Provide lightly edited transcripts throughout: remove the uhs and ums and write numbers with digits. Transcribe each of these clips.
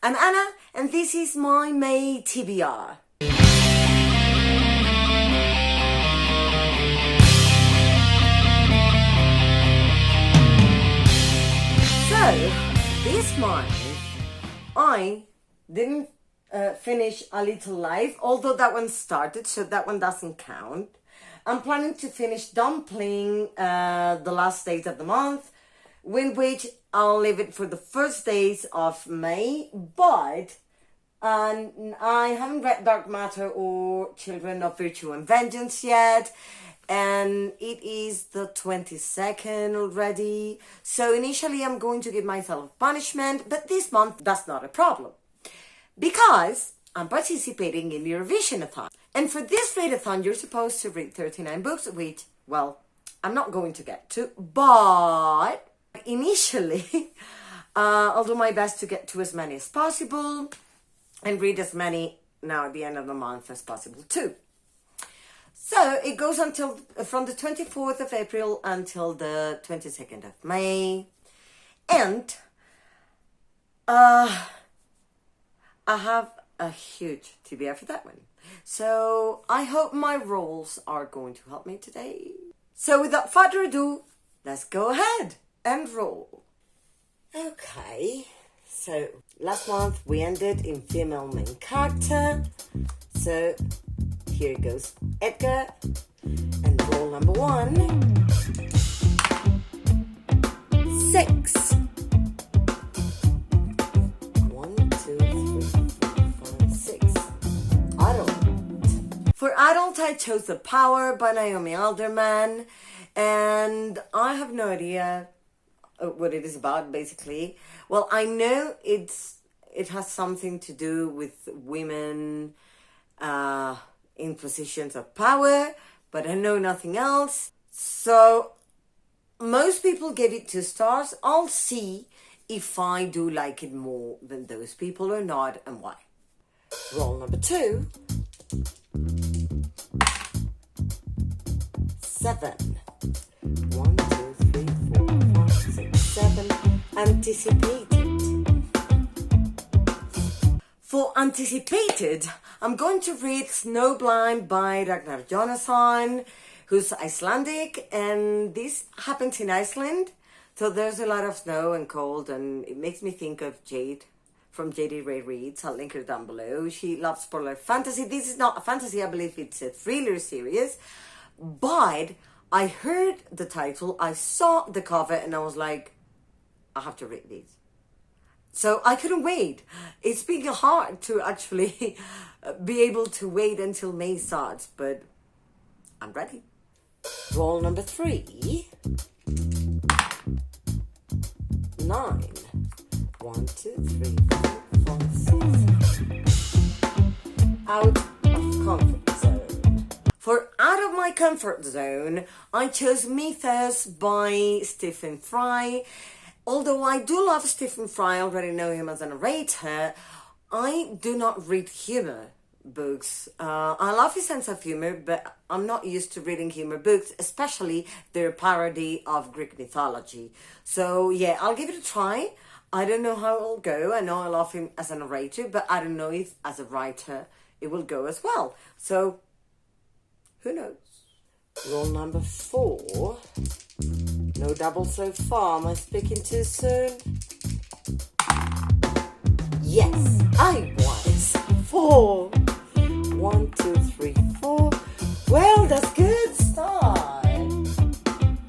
I'm Anna, and this is my May TBR. So, this month, I didn't finish A Little Life, although that one started, so that one doesn't count. I'm planning to finish Dumpling the last days of the month, with which I'll leave it for the first days of May, but I haven't read Dark Matter or Children of Virtue and Vengeance yet, and it is the 22nd already, so initially I'm going to give myself punishment, but this month that's not a problem, because I'm participating in the Readathon. And for this Readathon, you're supposed to read 39 books, which, well, I'm not going to get to, but initially, I'll do my best to get to as many as possible and read as many now at the end of the month as possible too. So it goes until from the 24th of April until the 22nd of May. And I have a huge TBR for that one. So I hope my roles are going to help me today. So without further ado, let's go ahead and roll. Okay, so last month we ended in female main character. So here goes Edgar, and roll number 1. 6. 1, 2, 3, 4, 5, 6. Adult. For adult, I chose The Power by Naomi Alderman, and I have no idea what it is about, basically. Well, I know it has something to do with women in positions of power, but I know nothing else. So most people gave it 2 stars. I'll see if I do like it more than those people or not, and why. Roll number 2. 7. 1, 2, 3, 4, 5, 6, 7. Anticipated. For Anticipated, I'm going to read Snowblind by Ragnar Jonasson, who's Icelandic, and this happens in Iceland, so there's a lot of snow and cold, and it makes me think of Jade from J.D. Ray Reads. I'll link her down below. She loves spoiler fantasy. This is not a fantasy, I believe it's a thriller series, but I heard the title, I saw the cover, and I was like, I have to read these. So I couldn't wait. It's been hard to actually be able to wait until May starts, but I'm ready. Roll number 3. 9. 1, 2, 3, 4, 5, 6. Out of comfort zone. For out of my comfort zone, I chose Mythos by Stephen Fry. Although I do love Stephen Fry, I already know him as a narrator, I do not read humor books. I love his sense of humor, but I'm not used to reading humor books, especially their parody of Greek mythology. So yeah, I'll give it a try. I don't know how it'll go. I know I love him as a narrator, but I don't know if as a writer it will go as well. So, who knows? Roll number 4. No double so far. Am I speaking too soon? Yes, I was. 4. 1, 2, 3, 4. Well, that's good start.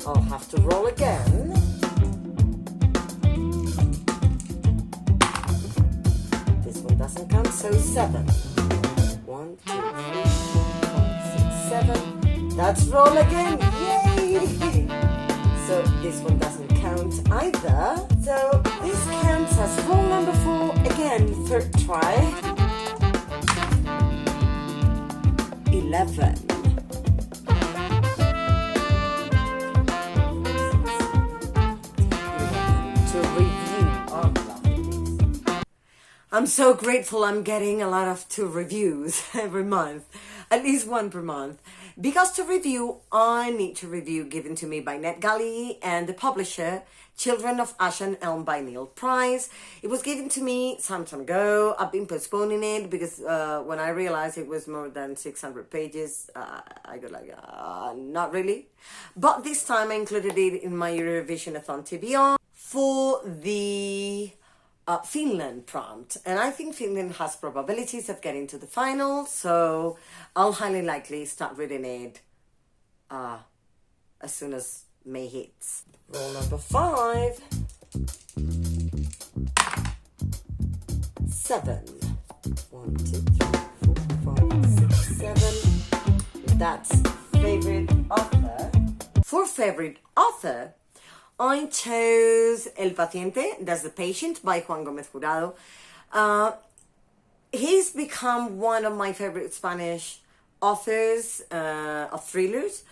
I'll have to roll again. This one doesn't count, so 7. 1, 2, 3, 4, 5, 6, 7. Let's roll again. Yay! So this one doesn't count either. So this counts as roll number 4 again, 3rd try. 11. To review. Oh, I'm so grateful I'm getting a lot of 2 reviews every month. At least 1 per month. Because to review, I need to review Given to Me by NetGalley and the publisher, Children of Ash and Elm by Neil Price. It was given to me some time ago. I've been postponing it because when I realized it was more than 600 pages, I got like, not really. But this time I included it in my Readathon TBR for the Finland prompt. And I think Finland has probabilities of getting to the final, so I'll highly likely start reading it as soon as May hits. Roll number 5. 7. 1, 2, 3, 4, 5, 6, 7. That's favorite author. For favorite author, I chose El Paciente, that's The Patient by Juan Gómez Jurado. He's become one of my favorite Spanish authors of thrillers.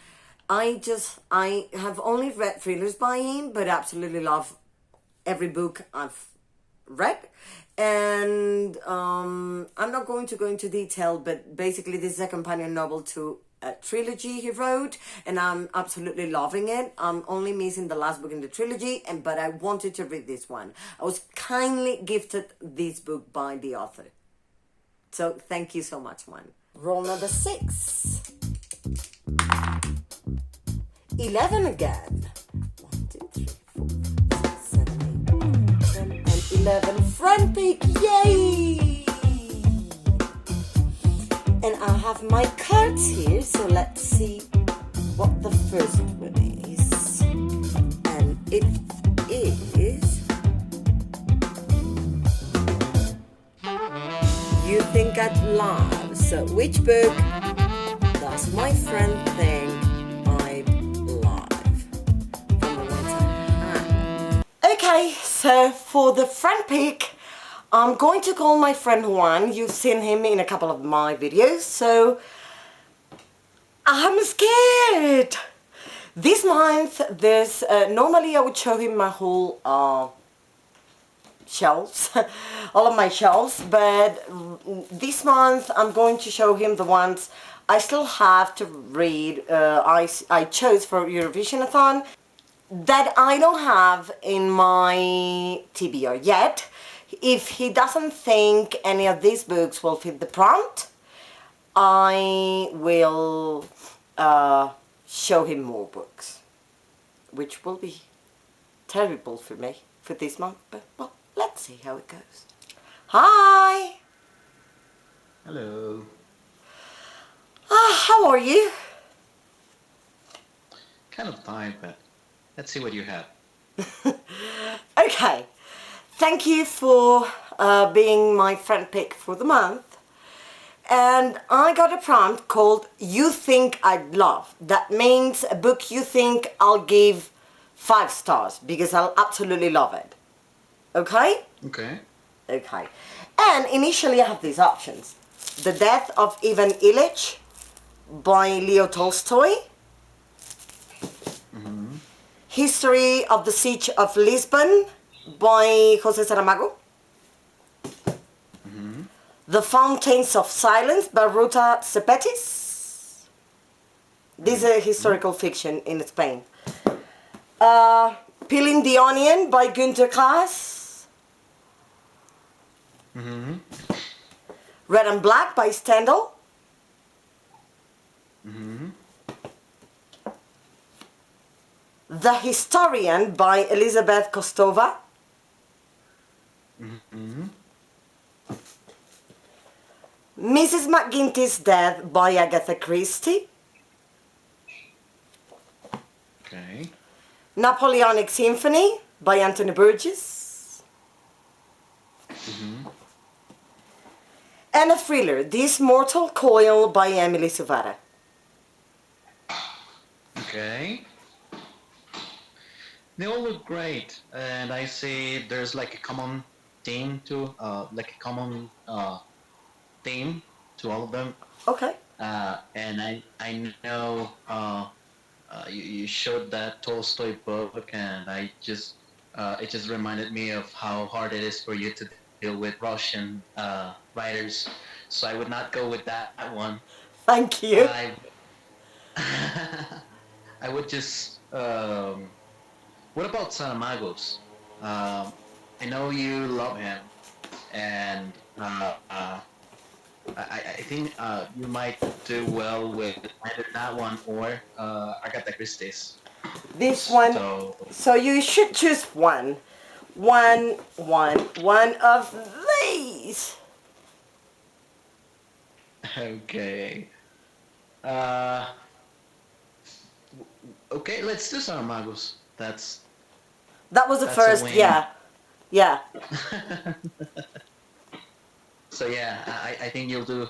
I have only read thrillers by him, but absolutely love every book I've read. And I'm not going to go into detail, but basically this is a companion novel to a trilogy he wrote, and I'm absolutely loving it. I'm only missing the last book in the trilogy, but I wanted to read this one. I was kindly gifted this book by the author. So thank you so much, Juan. Roll number 6. 11 again. 1, 2, 3, 4, 5, 6, 7, 8, 9, 10, and 11. Fran Pick, yay! And I have my cards here, so let's see what the first one is. And it is You Think I'd Love. So which book does my friend think I love? From the ones I have. Okay, so for the friend pick, I'm going to call my friend Juan. You've seen him in a couple of my videos, so I'm scared. This month, there's normally I would show him my whole shelves, all of my shelves, but this month I'm going to show him the ones I still have to read. I chose for Readathon that I don't have in my TBR yet. If he doesn't think any of these books will fit the prompt, I will show him more books, which will be terrible for me for this month, but well, let's see how it goes. Hi! Hello. How are you? Kind of tired, but let's see what you have. Okay. Thank you for being my friend pick for the month. And I got a prompt called You Think I'd Love. That means a book you think I'll give 5 stars because I'll absolutely love it. Okay? Okay. Okay. And initially I have these options. The Death of Ivan Ilyich by Leo Tolstoy. Mm-hmm. History of the Siege of Lisbon by José Saramago. Mm-hmm. The Fountains of Silence by Ruta Sepetys. This is a historical fiction in Spain. Peeling the Onion by Günter Grass. Mm-hmm. Red and Black by Stendhal. Mm-hmm. The Historian by Elizabeth Kostova. Mm-hmm. Mrs. McGinty's Death by Agatha Christie. Okay. Napoleonic Symphony by Anthony Burgess. Mm-hmm. And a thriller, This Mortal Coil by Emily Suvara. Okay. They all look great, and I see there's like a common theme to, theme to all of them. Okay. And I know you showed that Tolstoy book, and it just reminded me of how hard it is for you to deal with Russian writers. So I would not go with that one. Thank you. I would just. What about Saramagos? I know you love him, and I think you might do well with either that one or Agatha Christie's. This one. So So you should choose one. One of these. okay, okay, let's do Saramagos. That was the That's a first, win. yeah. Yeah. So yeah, I think you'll do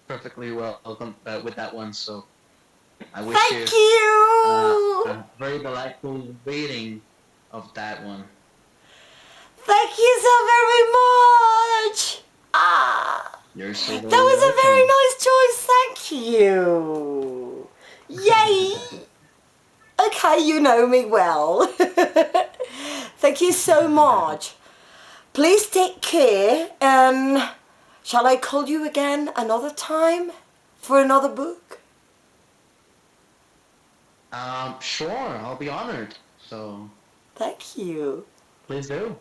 perfectly well with that one. So I wish you Thank you! a very delightful reading of that one. Thank you so very much! Ah! You're so very That was a very welcome. nice choice, thank you! Yay! Okay, you know me well. Thank you so much. Please take care, and shall I call you again another time for another book? Sure, I'll be honored. So Thank you. please do.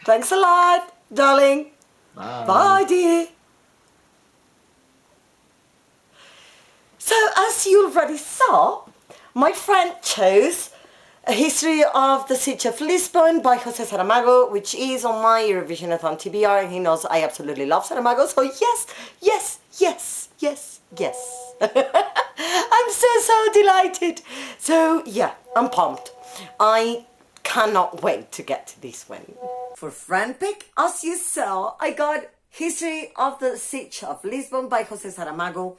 Thanks a lot, darling. Bye. Bye, dear. So, as you already saw, my friend chose A History of the Siege of Lisbon by Jose Saramago, which is on my Readathon TBR, and he knows I absolutely love Saramago, so yes, yes, yes, yes, yes. I'm so delighted. So, yeah, I'm pumped. I cannot wait to get to this one. For Fran Pick, as you saw, I got History of the Siege of Lisbon by Jose Saramago.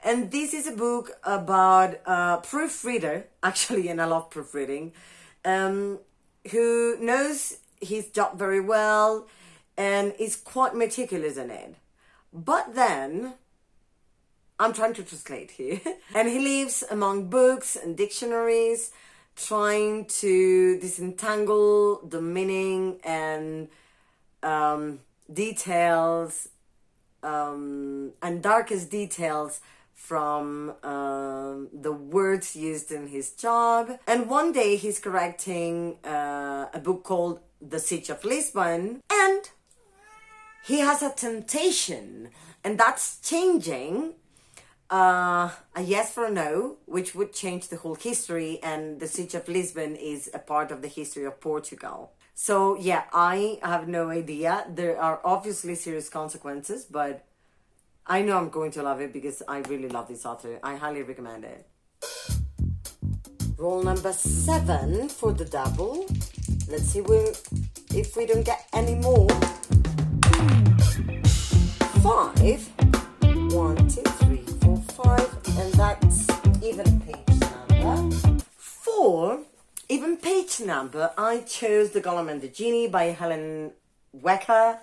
And this is a book about a proofreader, actually, and I love proofreading, who knows his job very well and is quite meticulous in it. But then, I'm trying to translate here, and he lives among books and dictionaries, trying to disentangle the meaning and details and darkest details from the words used in his job. And one day he's correcting a book called The Siege of Lisbon, and he has a temptation, and that's changing a yes for a no, which would change the whole history, and the Siege of Lisbon is a part of the history of Portugal. So yeah, I have no idea. There are obviously serious consequences, but I know I'm going to love it because I really love this author. I highly recommend it. Roll number 7 for the double. Let's see if we don't get any more. 5. 1, 2, 3, 4, 5, and that's even page number. 4, even page number. I chose The Golem and the Genie by Helen Wecker.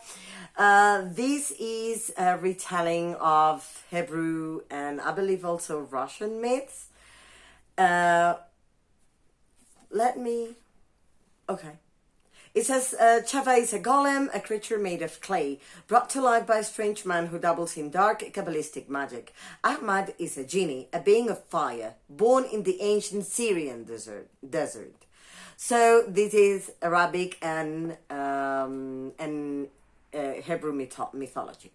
This is a retelling of Hebrew and I believe also Russian myths. Okay. It says, Chava is a golem, a creature made of clay, brought to life by a strange man who dabbles in dark Kabbalistic magic. Ahmad is a genie, a being of fire, born in the ancient Syrian desert. So this is Arabic and Hebrew mythology.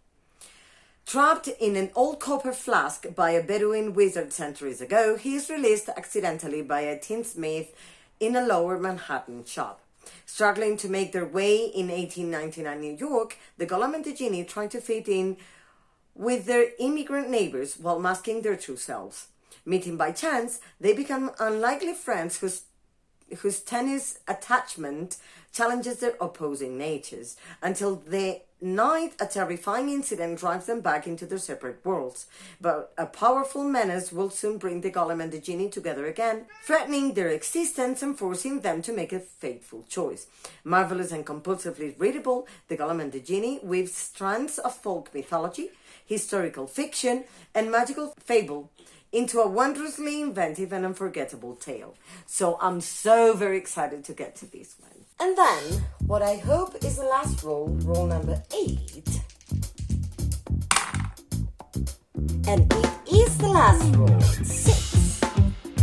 Trapped in an old copper flask by a Bedouin wizard centuries ago, he is released accidentally by a tinsmith in a lower Manhattan shop. Struggling to make their way in 1899 New York, the Golem and the Genie try to fit in with their immigrant neighbors while masking their true selves. Meeting by chance, they become unlikely friends whose tenuous attachment challenges their opposing natures, until the night a terrifying incident drives them back into their separate worlds. But a powerful menace will soon bring the Golem and the Genie together again, threatening their existence and forcing them to make a fateful choice. Marvelous and compulsively readable, The Golem and the Genie weaves strands of folk mythology, historical fiction, and magical fable into a wondrously inventive and unforgettable tale. So I'm so very excited to get to this one. And then, what I hope is the last roll number 8. And it is the last roll. 6.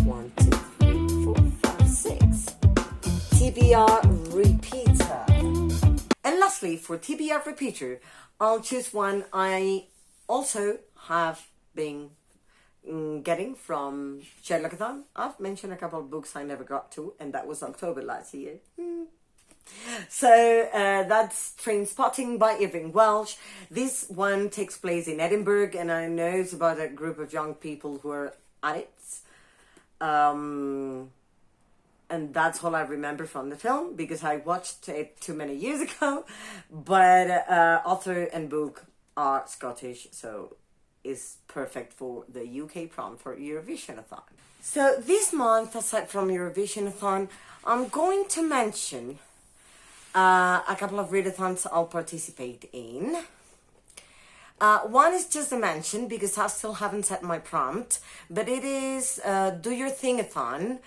1, 2, 3, 4, 5, 6. TBR repeater. And lastly, for TBR repeater, I'll choose one I also have been getting from Searchathon. I've mentioned a couple of books I never got to, and that was October last year. So that's Train Spotting by Irving Welsh. This one takes place in Edinburgh, and I know it's about a group of young people who are addicts. And that's all I remember from the film, because I watched it too many years ago. But author and book are Scottish, so it's perfect for the UK prompt for Eurovisionathon. So this month, aside from Eurovisionathon, I'm going to mention a couple of readathons I'll participate in. One is just a mention because I still haven't set my prompt, but it is Do Your Thingathon,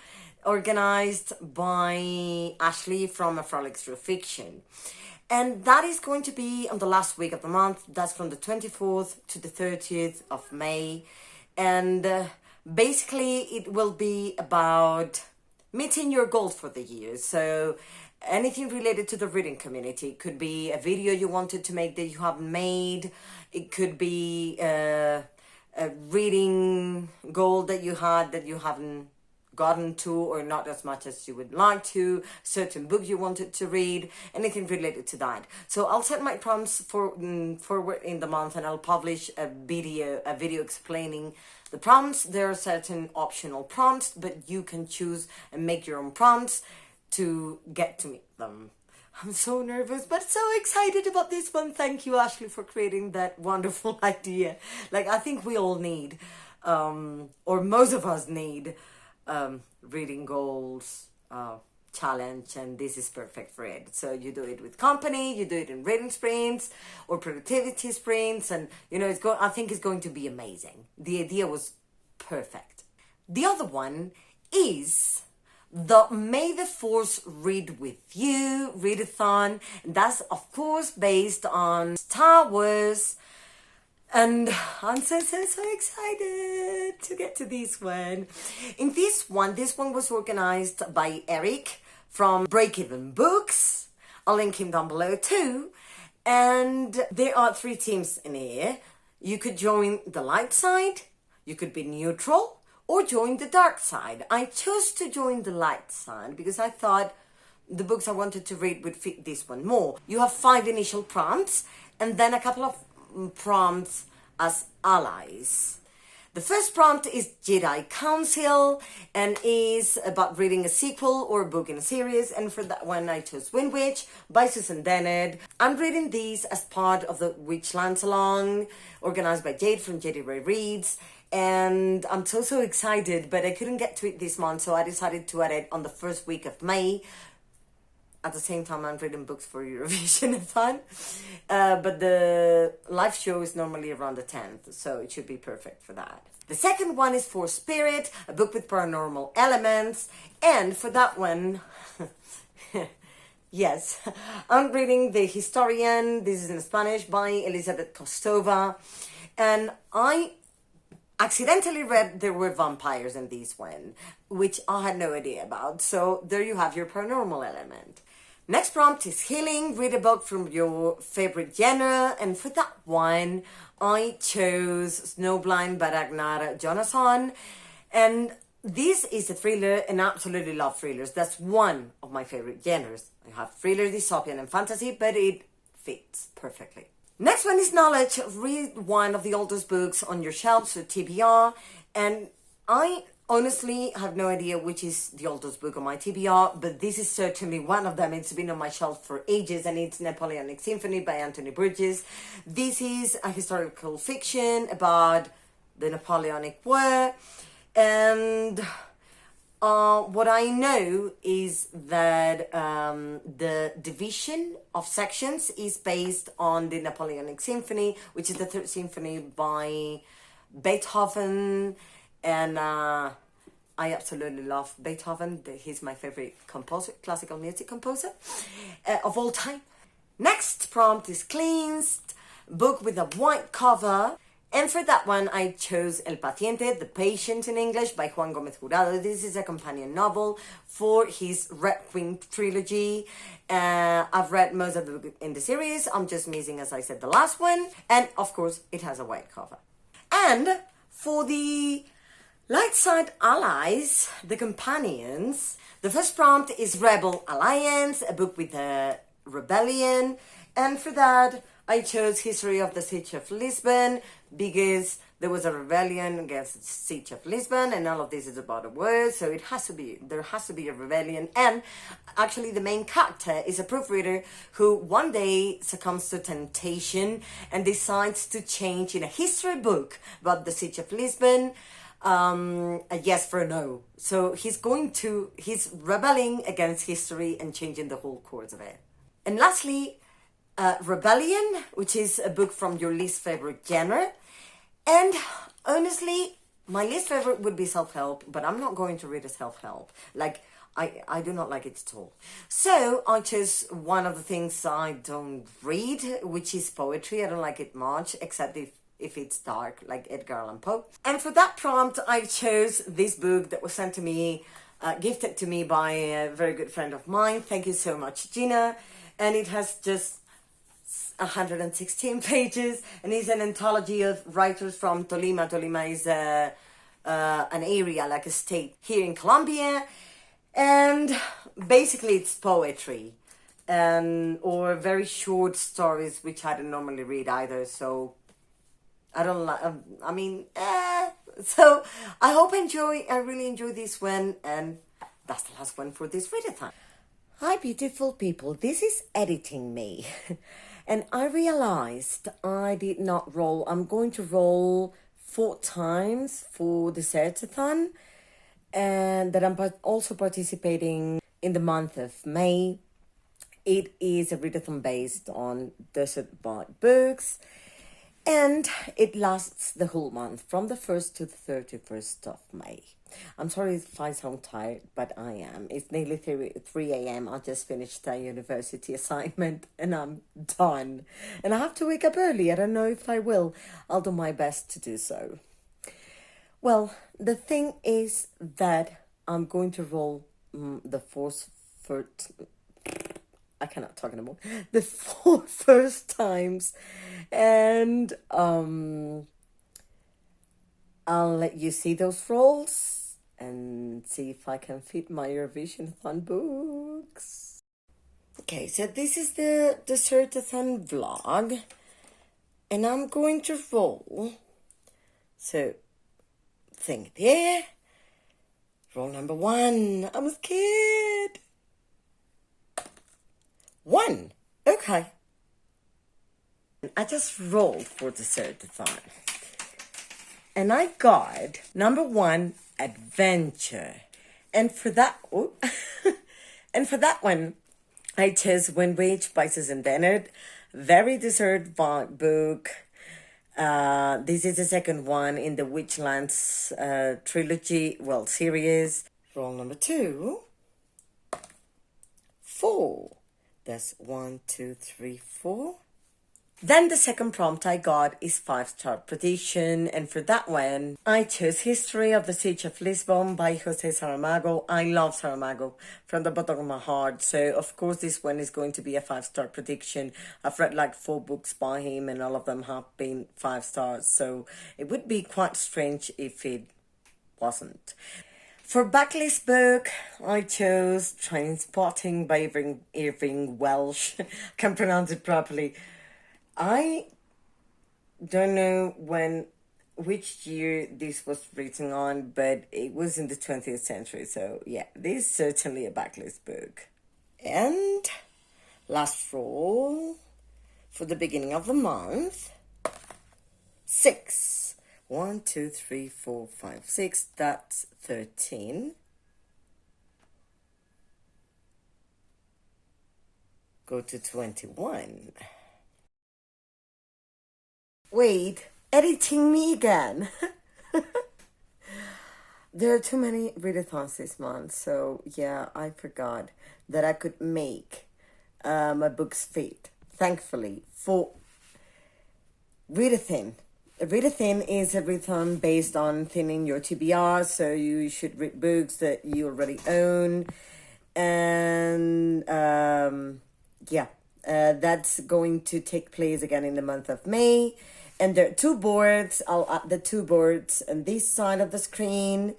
organized by Ashley from A Frolic Through Fiction. And that is going to be on the last week of the month. That's from the 24th to the 30th of May. And basically it will be about meeting your goals for the year. So anything related to the reading community. It could be a video you wanted to make that you haven't made. It could be a reading goal that you had that you haven't gotten to, or not as much as you would like to, certain book you wanted to read, anything related to that. So I'll set my prompts forward in the month, and I'll publish a video explaining the prompts. There are certain optional prompts, but you can choose and make your own prompts to get to meet them. I'm so nervous, but so excited about this one. Thank you, Ashley, for creating that wonderful idea. Like, I think we all need, or most of us need, reading goals challenge, and this is perfect for it. So you do it with company, you do it in reading sprints or productivity sprints, and you know, I think it's going to be amazing. The idea was perfect. The other one is the May the Force Read With You Readathon. That's of course based on Star Wars. And I'm so excited to get to this one. In this one was organized by Eric from Break Even Books. I'll link him down below too. And there are 3 teams in here. You could join the light side, you could be neutral, or join the dark side. I chose to join the light side because I thought the books I wanted to read would fit this one more. You have 5 initial prompts, and then a couple of prompts as allies. The first prompt is Jedi Council, and is about reading a sequel or a book in a series, and for that one I chose Wind Witch by Susan Dennett. I'm reading these as part of the Witchlands Along, organized by Jade from Jade Ray Reads, and I'm so excited, but I couldn't get to it this month, so I decided to add it on the first week of May. At the same time, I'm reading books for Eurovisionathon. But the live show is normally around the 10th, so it should be perfect for that. The second one is For Spirit, a book with paranormal elements. And for that one, yes, I'm reading The Historian. This is in Spanish by Elizabeth Kostova. And I accidentally read there were vampires in this one, which I had no idea about. So there you have your paranormal element. Next prompt is Healing. Read a book from your favorite genre. And for that one, I chose Snowblind by Ragnar Jonasson. And this is a thriller, and I absolutely love thrillers. That's one of my favorite genres. I have thriller, dystopian, and fantasy, but it fits perfectly. Next one is Knowledge. Read one of the oldest books on your shelves, so TBR. And I honestly have no idea which is the oldest book on my TBR, but this is certainly one of them. It's been on my shelf for ages, and it's Napoleonic Symphony by Anthony Bridges. This is a historical fiction about the Napoleonic War, and what I know is that the division of sections is based on the Napoleonic Symphony, which is the 3rd symphony by Beethoven, and I absolutely love Beethoven. He's my favorite composer, classical music composer of all time. Next prompt is Cleansed, book with a white cover. And for that one, I chose El Paciente, The Patient in English, by Juan Gómez Jurado. This is a companion novel for his Red Queen trilogy. I've read most of the book in the series. I'm just missing, as I said, the last one. And of course, it has a white cover. And for the light side allies, the companions, the first prompt is Rebel Alliance, a book with a rebellion. And for that, I chose History of the Siege of Lisbon because there was a rebellion against the Siege of Lisbon, and all of this is about a word, so there has to be a rebellion. And actually the main character is a proofreader who one day succumbs to temptation and decides to change in a history book about the Siege of Lisbon a yes for a no. So he's rebelling against history and changing the whole course of it. And lastly, Rebellion, which is a book from your least favorite genre. And honestly, my least favorite would be self-help, but I'm not going to read a self-help. Like, I do not like it at all. So I chose one of the things I don't read, which is poetry. I don't like it much, except if it's dark, like Edgar Allan Poe. And for that prompt, I chose this book that was sent to me, gifted to me by a very good friend of mine. Thank you so much, Gina. And it has just 116 pages, and it's an anthology of writers from Tolima. Tolima is an area, like a state here in Colombia, and basically it's poetry or very short stories, which I don't normally read either, so I don't like, so I hope I really enjoy this one, and that's the last one for this readathon. Hi beautiful people, this is editing me. And I realized I did not roll. I'm going to roll 4 times for the Searchathon, and that I'm also participating in the month of May. It is a readathon based on Desert Bite books, and it lasts the whole month from the 1st to the 31st of May. I'm sorry if I sound tired, but I am. It's nearly 3 a.m. I just finished a university assignment and I'm done. And I have to wake up early. I don't know if I will. I'll do my best to do so. Well, the thing is that I'm going to roll I cannot talk anymore. The 4 first times. And I'll let you see those rolls and see if I can fit my Readathon books. Okay, so this is the Searchathon vlog, and I'm going to roll. So, thing there. Roll number 1. I'm scared. 1. Okay. I just rolled for the Searchathon. And I got number 1, adventure. And for that one, I chose When Rage by Susan Dennard. Very deserved book. This is the second one in the Witchlands trilogy, series. Roll number 2. 4. That's 1, 2, 3, 4. Then the second prompt I got is 5-star prediction, and for that one, I chose History of the Siege of Lisbon by Jose Saramago. I love Saramago from the bottom of my heart, so of course this one is going to be a 5-star prediction. I've read like 4 books by him, and all of them have been 5 stars, so it would be quite strange if it wasn't. For backlist book, I chose Trainspotting by Irving Welsh. Can't pronounce it properly. I don't know which year this was written on, but it was in the 20th century. So yeah, this is certainly a backlist book. And last roll for the beginning of the month. 6. 1, 2, 3, 4, 5, 6. That's 13. Go to 21. Wait, editing me again. There are too many readathons this month, so yeah, I forgot that I could make my books fit. Thankfully, for readathon, Readathon is a readathon based on thinning your TBR, so you should read books that you already own. And that's going to take place again in the month of May. And there are two boards. I'll add the two boards on this side of the screen,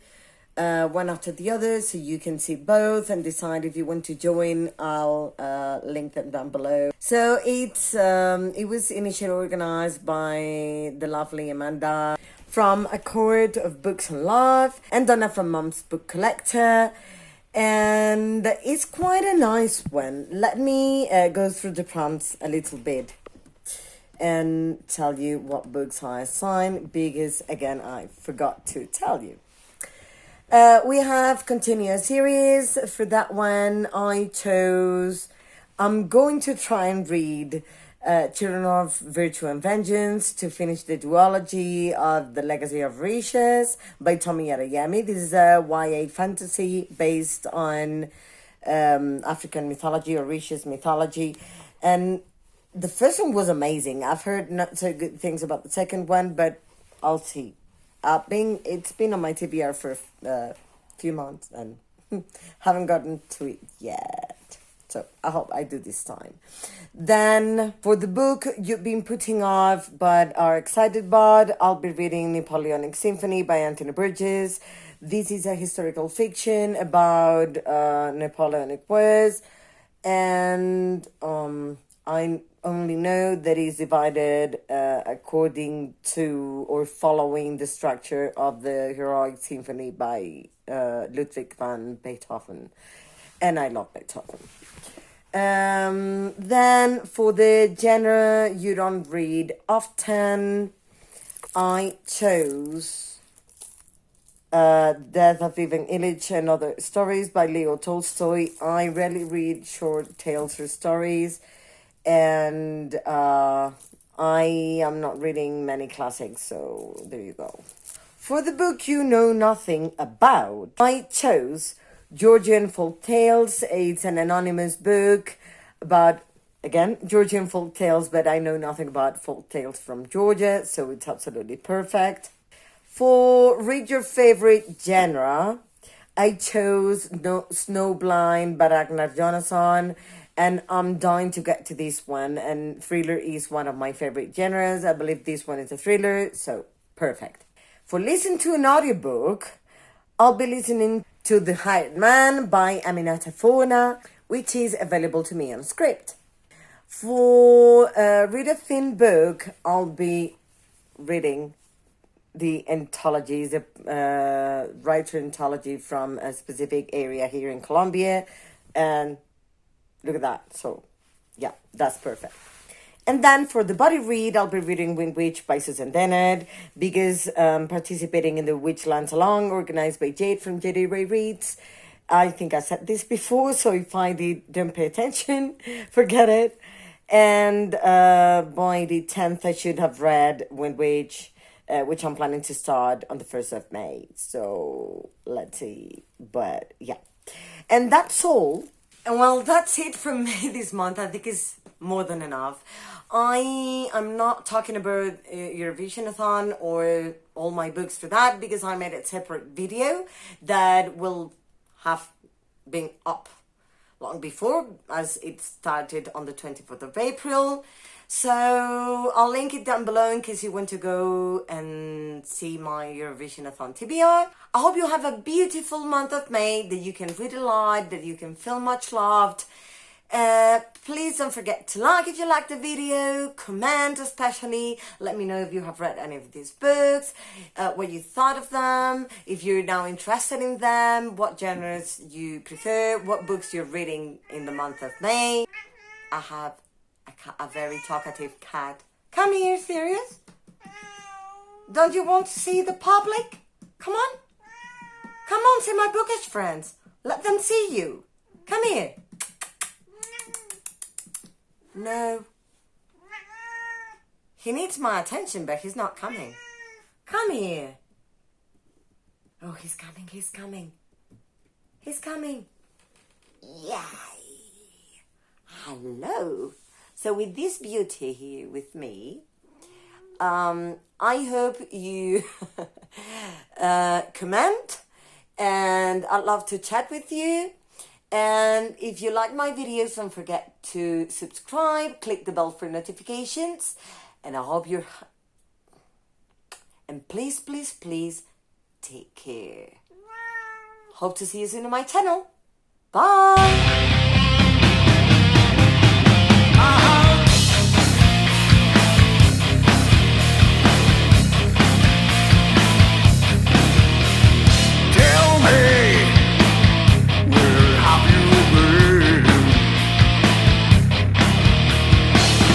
one after the other, so you can see both and decide if you want to join. I'll link them down below. So it was initially organized by the lovely Amanda from A Court of Books and Love and Donna from Mom's Book Collector. And it's quite a nice one. Let me go through the prompts a little bit and tell you what books I assigned, because again I forgot to tell you. We have continuous series. For that one I chose, I'm going to try and read Children of Virtue and Vengeance to finish the duology of The Legacy of Riches by Tomi Adeyemi. This is a YA fantasy based on African mythology or Riches mythology, and the first one was amazing. I've heard not so good things about the second one, but I'll see. It's been on my TBR for a few months and haven't gotten to it yet. So I hope I do this time. Then for the book you've been putting off but are excited about, I'll be reading Napoleonic Symphony by Anthony Burgess. This is a historical fiction about Napoleonic Wars, and I only know that it's divided according to or following the structure of the Heroic Symphony by Ludwig van Beethoven, and I love Beethoven. Then for the genre you don't read often, I chose Death of Ivan Ilyich and Other Stories by Leo Tolstoy. I rarely read short tales or stories, and I am not reading many classics, so there you go. For the book you know nothing about, I chose Georgian Folk Tales. It's an anonymous book about, again, Georgian folk tales, but I know nothing about folk tales from Georgia, so it's absolutely perfect. For Read Your Favorite Genre, I chose Snowblind by Ragnar Jonasson, and I'm dying to get to this one, and thriller is one of my favorite genres. I believe this one is a thriller, so perfect. For Listen to an Audiobook, I'll be listening to The Hired Man by Aminata Fona, which is available to me on Scribd. For Read a Thin Book, I'll be reading the anthology, the writer anthology from a specific area here in Colombia, and look at that. So yeah, that's perfect. And then for the body read, I'll be reading Wind Witch by Susan Dennett, because participating in the Witchlands Along, organized by Jade from JD Ray Reads. I think I said this before, so if I don't pay attention, forget it. And by the 10th, I should have read Wind Witch, which I'm planning to start on the 1st of May. So let's see. But yeah. And that's all. And well, that's it from me this month. I think it's more than enough. I'm not talking about Eurovisionathon or all my books for that, because I made a separate video that will have been up long before, as it started on the 24th of April. So I'll link it down below in case you want to go and see my Eurovisionathon TBR. I hope you have a beautiful month of May, that you can read a lot, that you can feel much loved. Please don't forget to like if you like the video, comment especially, let me know if you have read any of these books, what you thought of them, if you're now interested in them, what genres you prefer, what books you're reading in the month of May. I have a very talkative cat. Come here, serious? Don't you want to see the public? Come on. Come on, see my bookish friends. Let them see you. Come here. No. He needs my attention, but he's not coming. Come here. Oh, he's coming, he's coming. He's coming. Yay. Hello. So with this beauty here with me, I hope you comment, and I'd love to chat with you. And if you like my videos, don't forget to subscribe, click the bell for notifications, and I hope you're... And please, please, please, take care. Hope to see you soon on my channel. Bye!